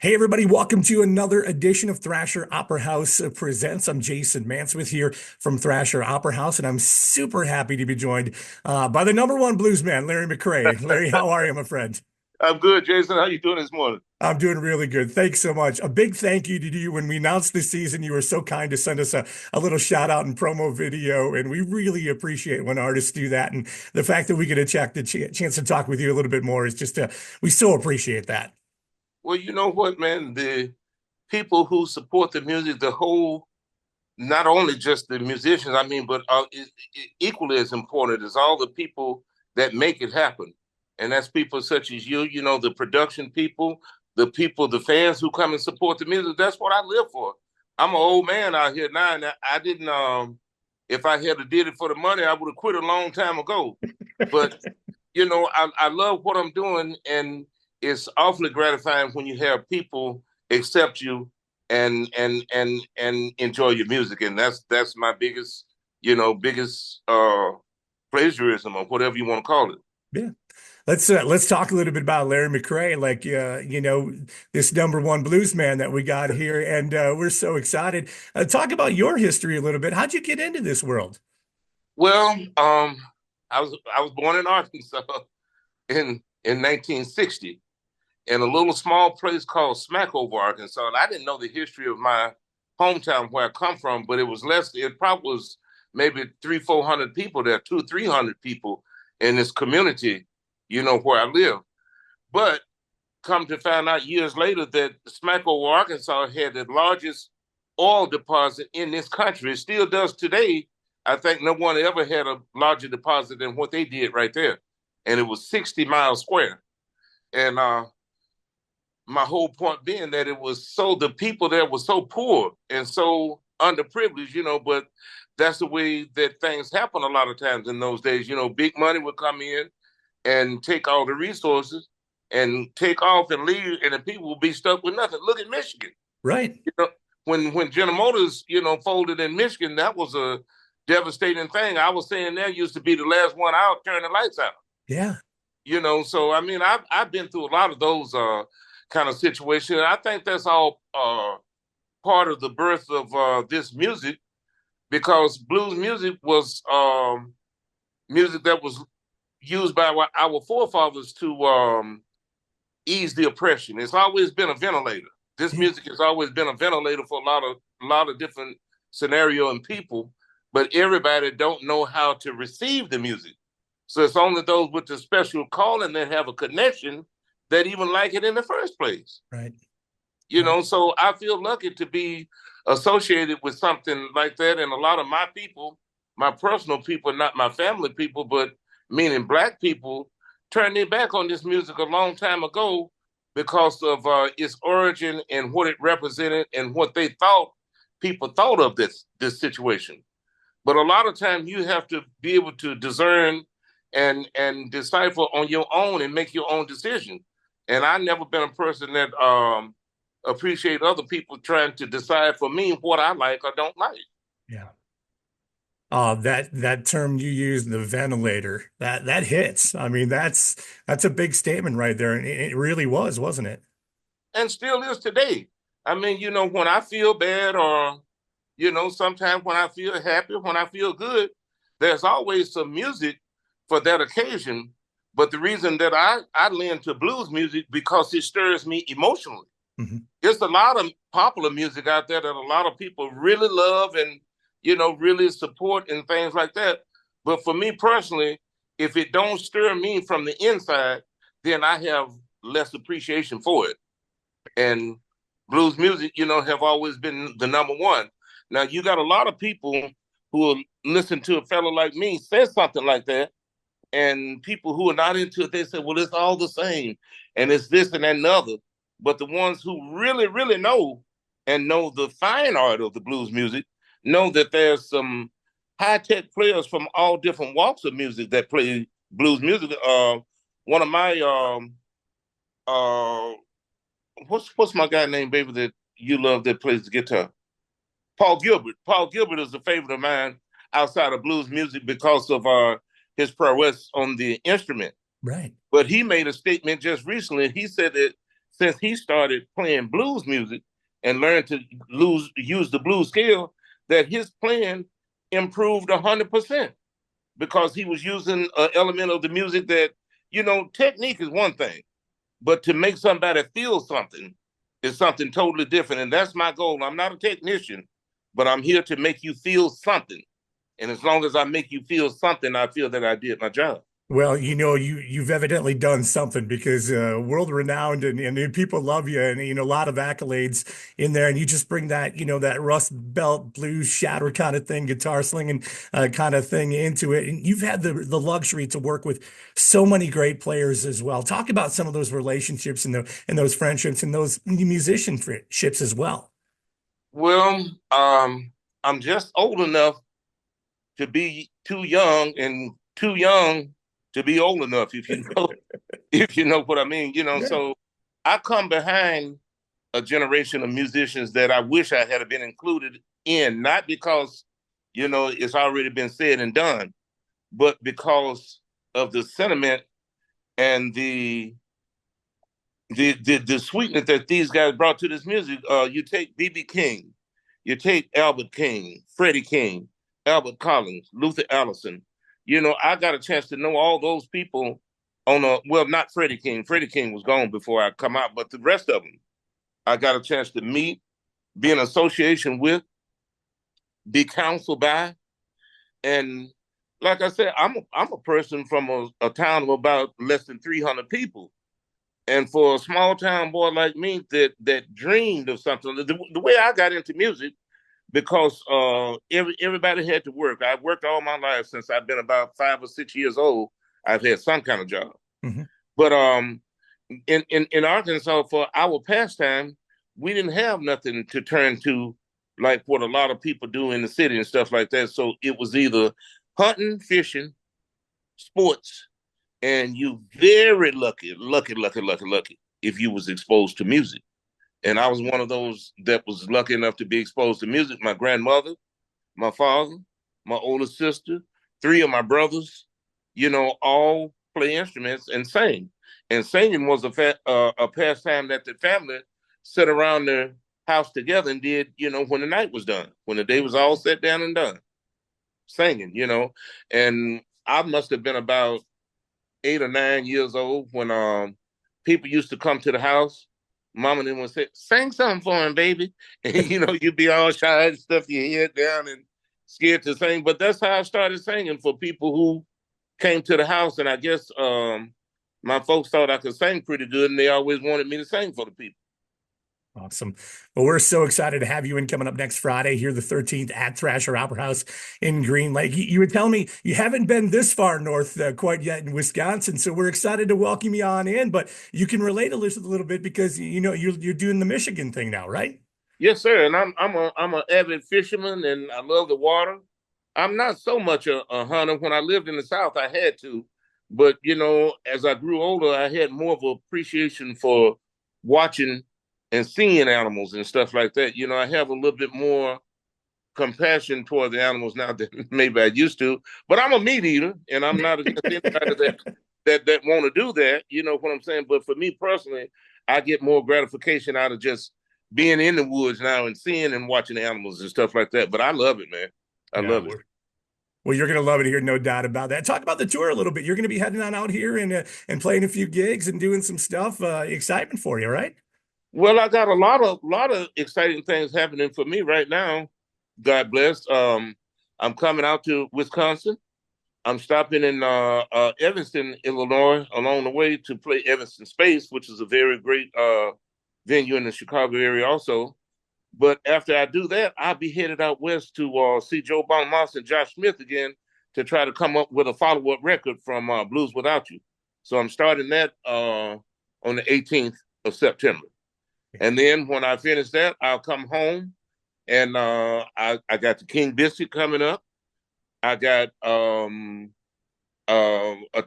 Hey, everybody, welcome to another edition of Thrasher Opera House Presents. I'm Jason Mansmith here from Thrasher Opera House, and I'm super happy to be joined by the number one blues man, Larry McCray. Larry, how are you, my friend? I'm good, Jason. How you doing this morning? I'm doing really good. Thanks so much. A big thank you to you. When we announced the season, you were so kind to send us a little shout out and promo video, and we really appreciate when artists do that. And the fact that we get a chance to talk with you a little bit more is just, we so appreciate that. Well, you know what, man? The people who support the music, the whole, not only just the musicians, I mean, but equally as important is all the people that make it happen. And that's people such as you know, the production people, the fans who come and support the music. That's what I live for. I'm an old man out here now, and I didn't, if I had did it for the money, I would have quit a long time ago. But I love what I'm doing, and it's awfully gratifying when you have people accept you and enjoy your music, and that's my biggest plagiarism or whatever you want to call it. Yeah. Let's talk a little bit about Larry McCray, like this number one blues man that we got here, and we're so excited. Talk about your history a little bit. How'd you get into this world? Well, I was born in Arkansas in 1960 in a little small place called Smackover, Arkansas. And I didn't know the history of my hometown where I come from, but it was less. It probably was maybe 300-400 people there, 200-300 people in this community, where I live. But come to find out years later that Smackover, Arkansas had the largest oil deposit in this country. It still does today. I think no one ever had a larger deposit than what they did right there. And it was 60 miles square. And my whole point being that the people there were so poor and so underprivileged, but that's the way that things happen a lot of times in those days. Big money would come in and take all the resources and take off and leave, and the people will be stuck with nothing. Look at Michigan. Right. When General Motors, folded in Michigan, that was a devastating thing. I was saying there used to be the last one out, turn the lights out. Yeah. So I mean, I've been through a lot of those kind of situations. I think that's all part of the birth of this music, because blues music was music that was used by our forefathers to ease the oppression. It's always been a ventilator. This Yeah. music has always been a ventilator for a lot of different scenario and people, but everybody don't know how to receive the music. So it's only those with the special calling that have a connection that even like it in the first place. Right. Right. So I feel lucky to be associated with something like that. And a lot of my people, my personal people, not my family people, but meaning Black people, turned their back on this music a long time ago because of its origin and what it represented and what they thought people thought of this situation. But a lot of times you have to be able to discern and decipher on your own and make your own decision. And I've never been a person that appreciate other people trying to decide for me what I like or don't like. Yeah. That term you used, the ventilator, that hits. I mean, that's a big statement right there, and it really was, wasn't it? And still is today. I mean, when I feel bad or, sometimes when I feel happy, when I feel good, there's always some music for that occasion. But the reason that I lean to blues music because it stirs me emotionally. Hmm. There's a lot of popular music out there that a lot of people really love and, really support and things like that. But for me personally, if it don't stir me from the inside, then I have less appreciation for it. And blues music, have always been the number one. Now you got a lot of people who will listen to a fellow like me say something like that, and people who are not into it, they say, well, it's all the same, and it's this and that and the other. But the ones who really, really know and know the fine art of the blues music know that there's some high-tech players from all different walks of music that play blues music. One of my uh, what's my guy named, baby, that you love that plays the guitar? Paul Gilbert. Paul Gilbert is a favorite of mine outside of blues music because of his prowess on the instrument. Right. But he made a statement just recently. He said that since he started playing blues music and learned to use the blues scale, that his playing improved 100% because he was using an element of the music that, technique is one thing, but to make somebody feel something is something totally different. And that's my goal. I'm not a technician, but I'm here to make you feel something. And as long as I make you feel something, I feel that I did my job. Well, you've evidently done something because world renowned and people love you and a lot of accolades in there and you just bring that that Rust Belt blues shatter kind of thing, guitar slinging kind of thing into it, and you've had the luxury to work with so many great players as well. Talk about some of those relationships and those friendships and those musicianships as well. Well, I'm just old enough to be too young and too young to be old enough, if you know, if you know what I mean. Yeah. So I come behind a generation of musicians that I wish I had been included in, not because, it's already been said and done, but because of the sentiment and the sweetness that these guys brought to this music. You take B.B. King, you take Albert King, Freddie King, Albert Collins, Luther Allison. I got a chance to know all those people not Freddie King. Freddie King was gone before I come out, but the rest of them, I got a chance to meet, be in association with, be counseled by, and like I said, I'm a person from a town of about less than 300 people. And for a small town boy like me that dreamed of something, the way I got into music, because everybody had to work. I've worked all my life since I've been about 5 or 6 years old. I've had some kind of job. Mhm. But in Arkansas, for our pastime, we didn't have nothing to turn to like what a lot of people do in the city and stuff like that. So it was either hunting, fishing, sports, and you very lucky if you was exposed to music. And I was one of those that was lucky enough to be exposed to music. My grandmother, my father, my older sister, three of my brothers, all play instruments and sing. And singing was a pastime that the family sat around their house together and did, when the night was done, when the day was all set down and done, singing. And I must have been about 8 or 9 years old when people used to come to the house. Mama and them would say, "Sing something for him, baby." And you'd be all shy and stuff your head down and scared to sing. But that's how I started singing for people who came to the house. And I guess my folks thought I could sing pretty good, and they always wanted me to sing for the people. Awesome. Well, we're so excited to have you in coming up next Friday here, the 13th at Thrasher Opera House in Green Lake. You were telling me you haven't been this far north quite yet in Wisconsin, so we're excited to welcome you on in, but you can relate a little bit because, you're doing the Michigan thing now, right? Yes, sir. And I'm an avid fisherman, and I love the water. I'm not so much a hunter. When I lived in the South, I had to, but as I grew older, I had more of an appreciation for watching and seeing animals and stuff like that. I have a little bit more compassion toward the animals now than maybe I used to. But I'm a meat eater, and I'm not against anybody that want to do that. You know what I'm saying? But for me personally, I get more gratification out of just being in the woods now and seeing and watching animals and stuff like that. But I love it, man. I Yeah, love it. well, you're going to love it here, no doubt about that. Talk about the tour a little bit. You're going to be heading on out here and playing a few gigs and doing some stuff. Excitement for you, right? Well, I got a lot of exciting things happening for me right now. God bless. I'm coming out to Wisconsin. I'm stopping in Evanston, Illinois, along the way to play Evanston Space, which is a very great venue in the Chicago area, also. But after I do that, I'll be headed out west to see Joe Bonamassa and Josh Smith again to try to come up with a follow-up record from Blues Without You. So I'm starting that on the 18th of September. And then when I finish that, I'll come home and I got the King Biscuit coming up. I got a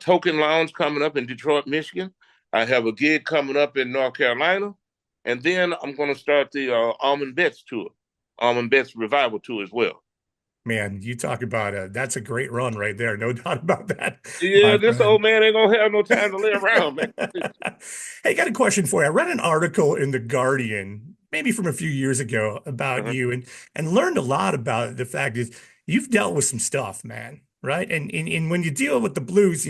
token lounge coming up in Detroit, Michigan. I have a gig coming up in North Carolina. And then I'm going to start the Almond Betts tour, Almond Betts Revival tour as well. Man, you talk about that's a great run right there. No doubt about that, Yeah, my this friend. old man ain't gonna have no time to lay around, man. Hey, got a question for you. I read an article in The Guardian, maybe from a few years ago, about Uh-huh. you and learned a lot about the fact is you've dealt with some stuff, man. Right. And when you deal with the blues,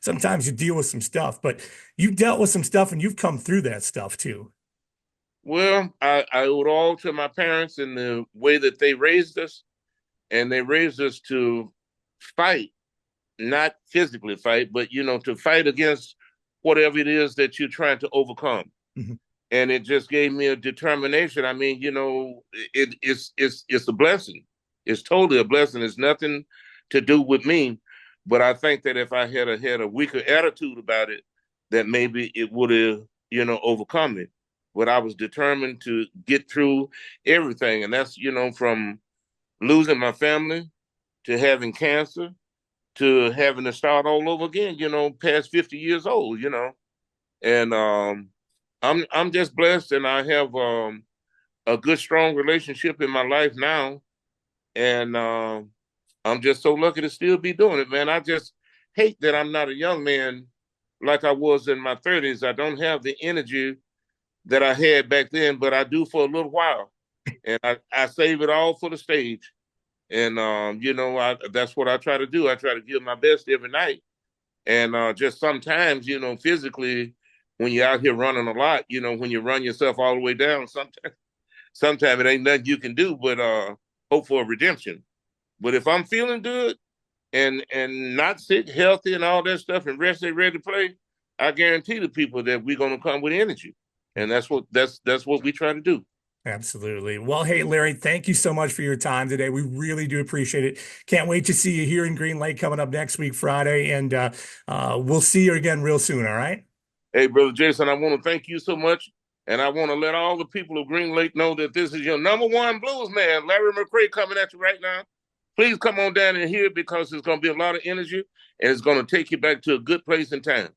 sometimes you deal with some stuff, but you've dealt with some stuff and you've come through that stuff too. Well, I owe it all to my parents and the way that they raised us, and they raised us to fight, not physically fight, but to fight against whatever it is that you're trying to overcome. Mhm. And it just gave me a determination. I mean, it's a blessing. It's totally a blessing. It's nothing to do with me, but I think that if I had a weaker attitude about it, that maybe it would have overcome it. But I was determined to get through everything, and that's from losing my family to having cancer to having to start all over again. Past 50 years old. And I'm just blessed, and I have a good, strong relationship in my life now, and I'm just so lucky to still be doing it, man. I just hate that I'm not a young man like I was in my 30s. I don't have the energy that I had back then, but I do for a little while, and I save it all for the stage. And that's what I try to do. I try to give my best every night, and just sometimes, physically, when you're out here running a lot, when you run yourself all the way down, sometimes it ain't nothing you can do but hope for a redemption. But if I'm feeling good and not sick, healthy, and all that stuff, and rested, ready to play, I guarantee the people that we're gonna come with energy, and that's what we try to do. Absolutely. Well, hey, Larry, thank you so much for your time today. We really do appreciate it. Can't wait to see you here in Green Lake coming up next week, Friday, and we'll see you again real soon. All right. Hey, brother Jason, I want to thank you so much, and I want to let all the people of Green Lake know that this is your number one blues man, Larry McCray, coming at you right now. Please come on down and hear it because it's going to be a lot of energy, and it's going to take you back to a good place and time.